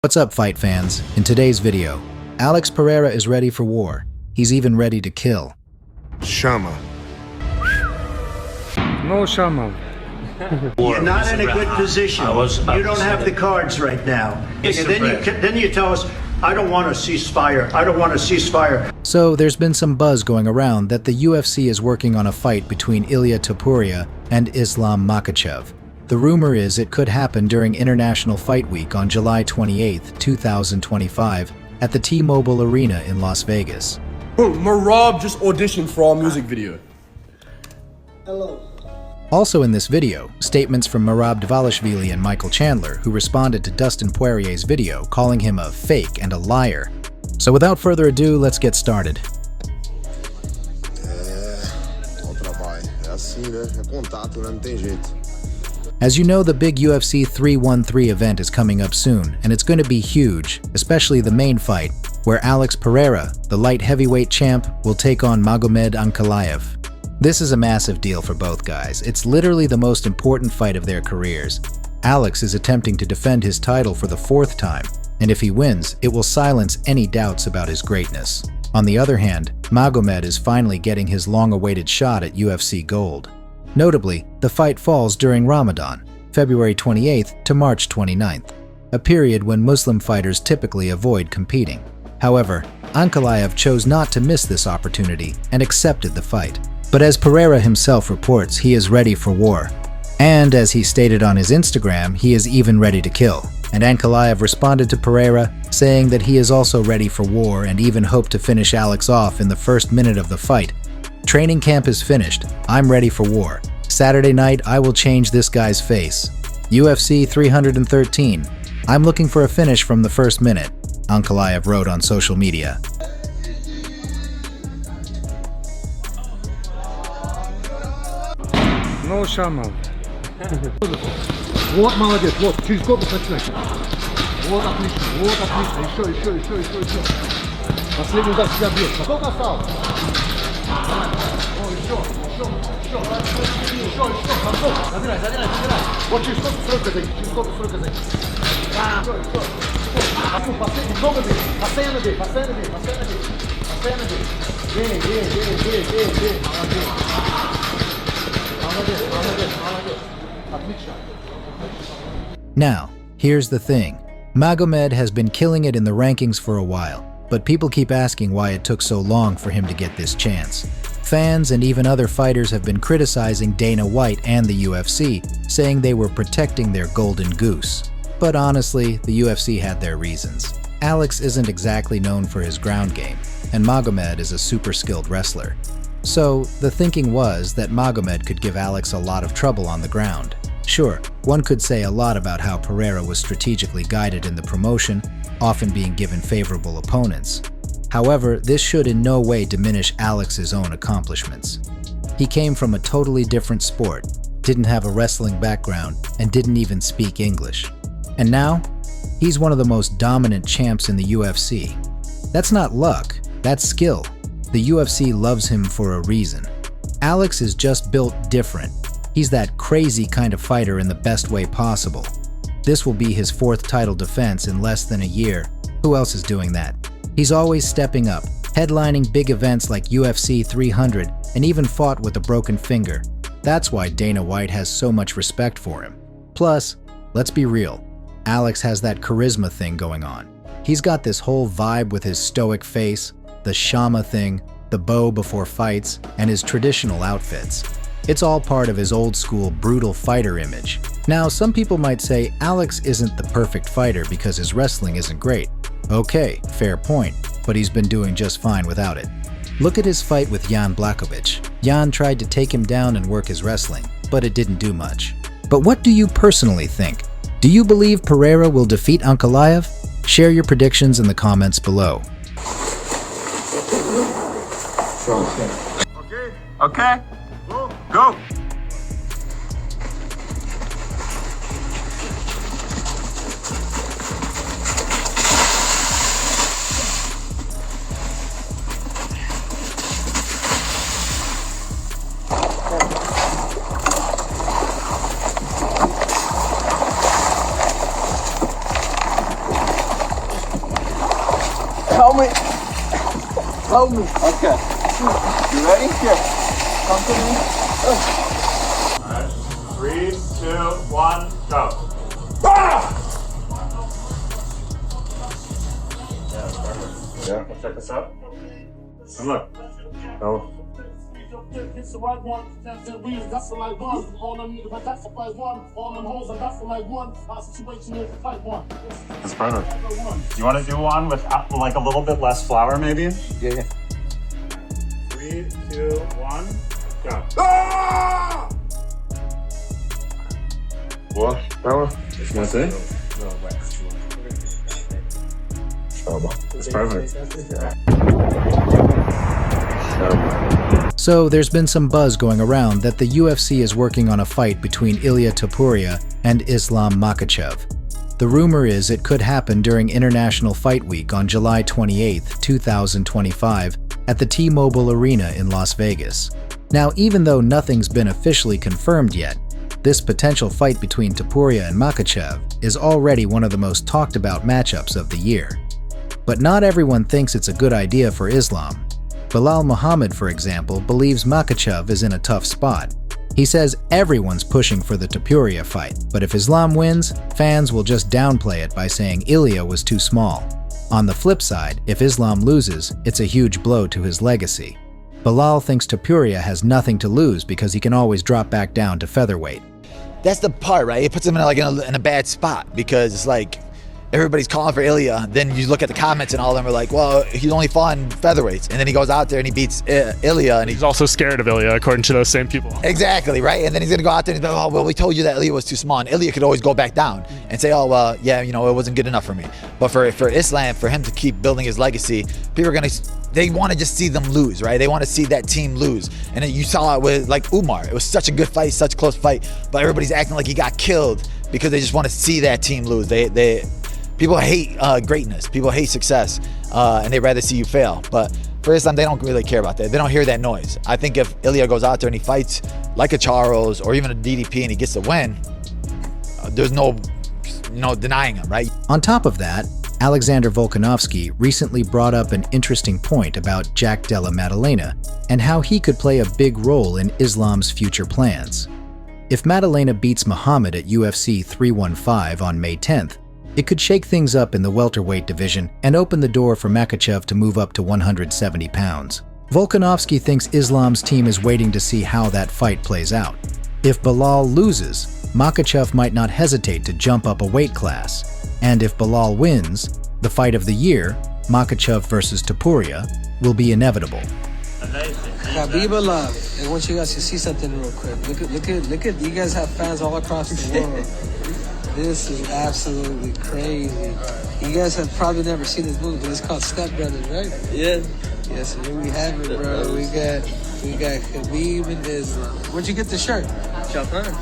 What's up, fight fans? In today's video, Alex Pereira is ready for war. He's even ready to kill. Shama. No Shama. You're not in a good position. You don't have the cards right now. And then you tell us, I don't want a ceasefire. I don't want a ceasefire. So there's been some buzz going around that the UFC is working on a fight between Topuria and Islam Makhachev. The rumor is it could happen during International Fight Week on July 28, 2025 at the T-Mobile Arena in Las Vegas. Bro, Marab just auditioned for our music video. Hello. Also in this video, statements from Dvalishvili and Michael Chandler, who responded to Dustin Poirier's video calling him a fake and a liar. So without further ado, let's get started. As you know, the big UFC 313 event is coming up soon, and it's going to be huge, especially the main fight, where Alex Pereira, the light heavyweight champ, will take on Magomed Ankalaev. This is a massive deal for both guys. It's literally the most important fight of their careers. Alex is attempting to defend his title for the 4th time, and if he wins, it will silence any doubts about his greatness. On the other hand, Magomed is finally getting his long-awaited shot at UFC Gold. Notably, the fight falls during Ramadan, February 28th to March 29th, a period when Muslim fighters typically avoid competing. However, Ankalaev chose not to miss this opportunity and accepted the fight. But as Pereira himself reports, he is ready for war. And as he stated on his Instagram, he is even ready to kill. And Ankalaev responded to Pereira, saying that he is also ready for war and even hoped to finish Alex off in the first minute of the fight. Training camp is finished. I'm ready for war. Saturday night, I will change this guy's face. UFC 313. I'm looking for a finish from the first minute, Ankalaev wrote on social media. No Shama. Вот молодец, вот, через корпус начинай. Вот отлично, еще. Последний удар себя бьет. Сколько осталось? Еще. Забирай. Вот через сколько зайти, Последний, много бей, постоянно бей. Бей. Молодец. Отлично. Now, here's the thing. Magomed has been killing it in the rankings for a while, but people keep asking why it took so long for him to get this chance. Fans and even other fighters have been criticizing Dana White and the UFC, saying they were protecting their golden goose. But honestly, the UFC had their reasons. Alex isn't exactly known for his ground game, and Magomed is a super skilled wrestler. So, the thinking was that Magomed could give Alex a lot of trouble on the ground. Sure, one could say a lot about how Pereira was strategically guided in the promotion, often being given favorable opponents. However, this should in no way diminish Alex's own accomplishments. He came from a totally different sport, didn't have a wrestling background, and didn't even speak English. And now, he's one of the most dominant champs in the UFC. That's not luck, that's skill. The UFC loves him for a reason. Alex is just built different. He's that crazy kind of fighter in the best way possible. This will be his 4th title defense in less than a year. Who else is doing that? He's always stepping up, headlining big events like UFC 300, and even fought with a broken finger. That's why Dana White has so much respect for him. Plus, let's be real, Alex has that charisma thing going on. He's got this whole vibe with his stoic face, the Shama thing, the bow before fights, and his traditional outfits. It's all part of his old-school, brutal fighter image. Now, some people might say Alex isn't the perfect fighter because his wrestling isn't great. Okay, fair point, but he's been doing just fine without it. Look at his fight with Jan Blachowicz. Jan tried to take him down and work his wrestling, but it didn't do much. But what do you personally think? Do you believe Pereira will defeat Ankalaev? Share your predictions in the comments below. Okay. Go. Help me. Help me. Okay. You ready? Here. Come to me. Alright. 3, 2, 1, go. Ah! Yeah, that's perfect. Yeah. Let's check this out. And look. Oh. It's the right one, that's the reason, that's the right one. All them niggas, but that's the right one. All them hoes, that's the right one. Our situation is the right one. That's perfect. You want to do one with like a little bit less flour, maybe? Yeah. 3, 2, 1, go. Ah! What? That's it? It's perfect. So there's been some buzz going around that the UFC is working on a fight between Ilia Topuria and Islam Makhachev. The rumor is it could happen during International Fight Week on July 28, 2025 at the T-Mobile Arena in Las Vegas. Now, even though nothing's been officially confirmed yet, this potential fight between Topuria and Makhachev is already one of the most talked about matchups of the year. But not everyone thinks it's a good idea for Islam. Bilal Muhammad, for example, believes Makhachev is in a tough spot. He says everyone's pushing for the Topuria fight, but if Islam wins, fans will just downplay it by saying Ilia was too small. On the flip side, if Islam loses, it's a huge blow to his legacy. Bilal thinks Topuria has nothing to lose because he can always drop back down to featherweight. That's the part, right? It puts him in a bad spot because it's like everybody's calling for Ilia. Then you look at the comments and all of them are like, well, he's only fought in featherweights. And then he goes out there and he beats Ilia. And he's also scared of Ilia, according to those same people. Exactly, right? And then he's going to go out there and be like, oh, well, we told you that Ilia was too small. And Ilia could always go back down and say, oh, well, yeah, you know, it wasn't good enough for me. But for Islam, for him to keep building his legacy, people are going to, they want to just see them lose, right? They want to see that team lose. And then you saw it with like Umar. It was such a good fight, such a close fight, but everybody's acting like he got killed because they just want to see that team lose. People hate greatness. People hate success, and they'd rather see you fail. But for Islam, they don't really care about that. They don't hear that noise. I think if Ilia goes out there and he fights like a Charles or even a DDP and he gets the win, there's no denying him, right? On top of that, Alexander Volkanovski recently brought up an interesting point about Jack Della Maddalena and how he could play a big role in Islam's future plans. If Maddalena beats Muhammad at UFC 315 on May 10th, it could shake things up in the welterweight division and open the door for Makhachev to move up to 170 pounds. Volkanovski thinks Islam's team is waiting to see how that fight plays out. If Bilal loses, Makhachev might not hesitate to jump up a weight class. And if Bilal wins, the fight of the year, Makhachev versus Topuria, will be inevitable. Khabib love. I want you guys to see something real quick. Look at you guys have fans all across the world. This is absolutely crazy. You guys have probably never seen this movie, but it's called Step Brothers, right? Yeah. Yes, here we have it, bro. We got Khabib and Islam. Where'd you get the shirt? Japan.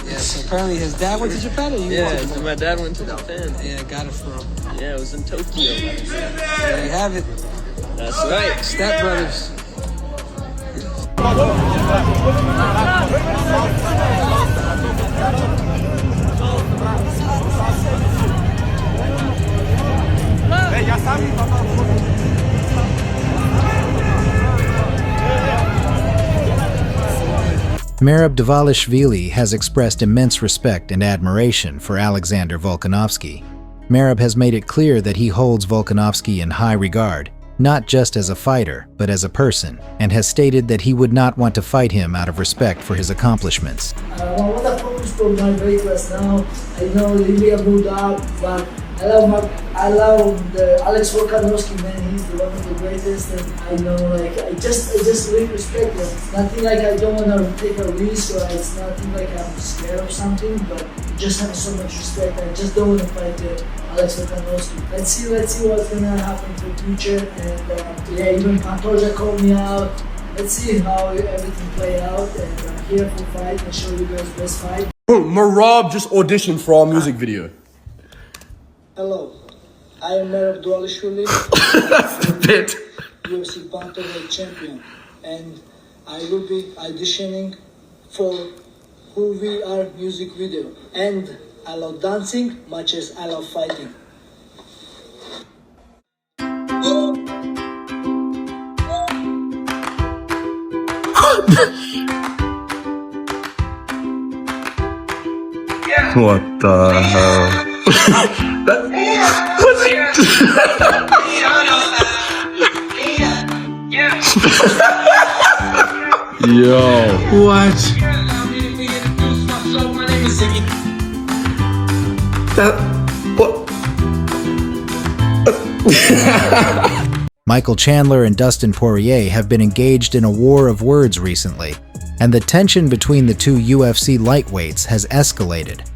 Yeah, so apparently his dad went to Japan, or you Yeah, went to my dad went to Japan. Yeah, got it from. Yeah, it was in Tokyo. There you have it. That's right. Step Brothers. Merab Dvalishvili has expressed immense respect and admiration for Alexander Volkanovski. Merab has made it clear that he holds Volkanovski in high regard, not just as a fighter, but as a person, and has stated that he would not want to fight him out of respect for his accomplishments. What I focus for my weight class now, I know Libya moved up, but I love the Alex Volkanovski, man. He's one of the greatest, and I know, like, I just really respect him. It's nothing like I don't want to take a risk, or it's nothing like I'm scared of something, but just have so much respect. I just don't want to fight Alex Volkanovski. Let's see what's gonna happen for the future, and yeah, even Pantoja called me out. Let's see how everything play out, and I'm here for fight and show you guys best fight. Marab just auditioned for our music video. Hello, I am Merab Dvalishvili. That's the bit. UFC bantamweight champion, and I will be auditioning for Who We Are music video. And I love dancing much as I love fighting. What the hell? Yo. What? Michael Chandler and Dustin Poirier have been engaged in a war of words recently, and the tension between the two UFC lightweights has escalated.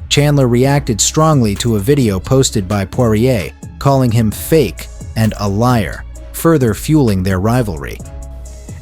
Chandler reacted strongly to a video posted by Poirier, calling him fake and a liar, further fueling their rivalry.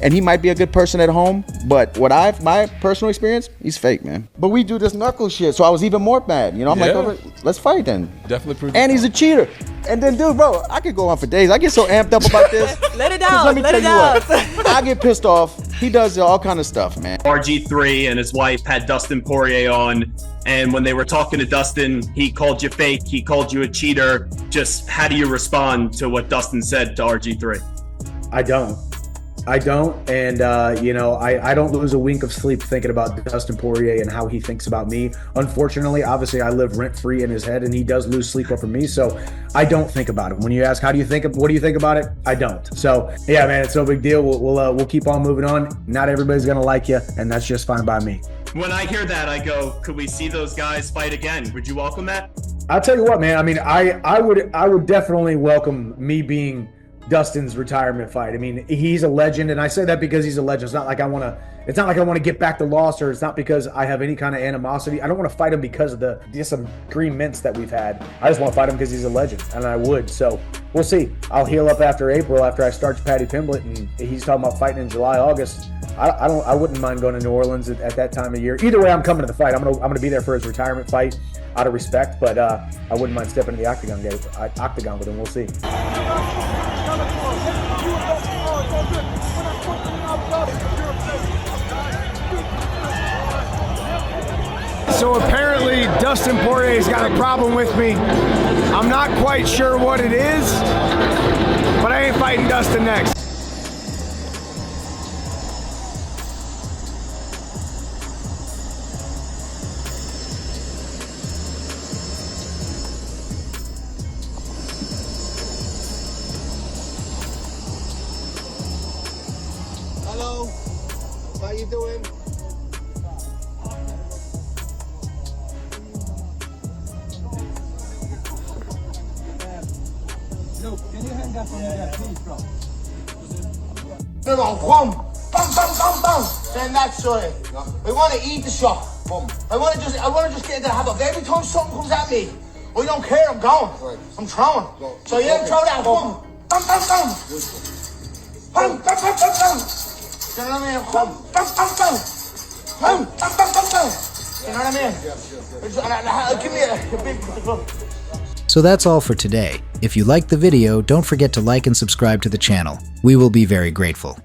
And he might be a good person at home, but my personal experience, he's fake, man. But we do this knuckle shit, so I was even more mad. You know, I'm like, oh, let's fight then. Definitely prove. And he's a cheater. And then, dude, bro, I could go on for days. I get so amped up about this. Let it out. Let me tell you what. I get pissed off. He does all kind of stuff, man. RG3 and his wife had Dustin Poirier on, and when they were talking to Dustin, he called you fake. He called you a cheater. Just how do you respond to what Dustin said to RG3? I don't. And, you know, I don't lose a wink of sleep thinking about Dustin Poirier and how he thinks about me. Unfortunately, obviously, I live rent-free in his head, and he does lose sleep over me, so I don't think about it. When you ask, what do you think about it? I don't. So, yeah, man, it's no big deal. We'll keep on moving on. Not everybody's going to like you, and that's just fine by me. When I hear that, I go, could we see those guys fight again? Would you welcome that? I'll tell you what, man. I mean, I would definitely welcome me being Dustin's retirement fight. I mean, he's a legend, and I say that because he's a legend. It's not like I want to get back the loss, or it's not because I have any kind of animosity. I don't want to fight him because of the disagreements that we've had. I just want to fight him because he's a legend, and I would. So we'll see. I'll heal up after April, after I start Paddy Pimblett, and he's talking about fighting in July, August. I wouldn't mind going to New Orleans at that time of year. Either way, I'm coming to the fight. I'm gonna be there for his retirement fight out of respect, but I wouldn't mind stepping in the octagon with him. We'll see. So apparently Dustin Poirier's got a problem with me. I'm not quite sure what it is, but I ain't fighting Dustin next. Hello, how you doing? Can you hang that for me there, please, bro? Come on, boom, bam, bam, bam, bam. Then that's it. I want to eat the shot. Boom. I want to just get into the habit. Every time something comes at me, I don't care. I'm going. I'm throwing. So you throw that. Boom, bam, bam, bam. Bam, bam, bam, bam, bam. You know what I mean? Bam, bam, bam, bam. Bam, bam, bam, bam, bam. You know what I mean? Give me a big. So that's all for today. If you liked the video, don't forget to like and subscribe to the channel. We will be very grateful.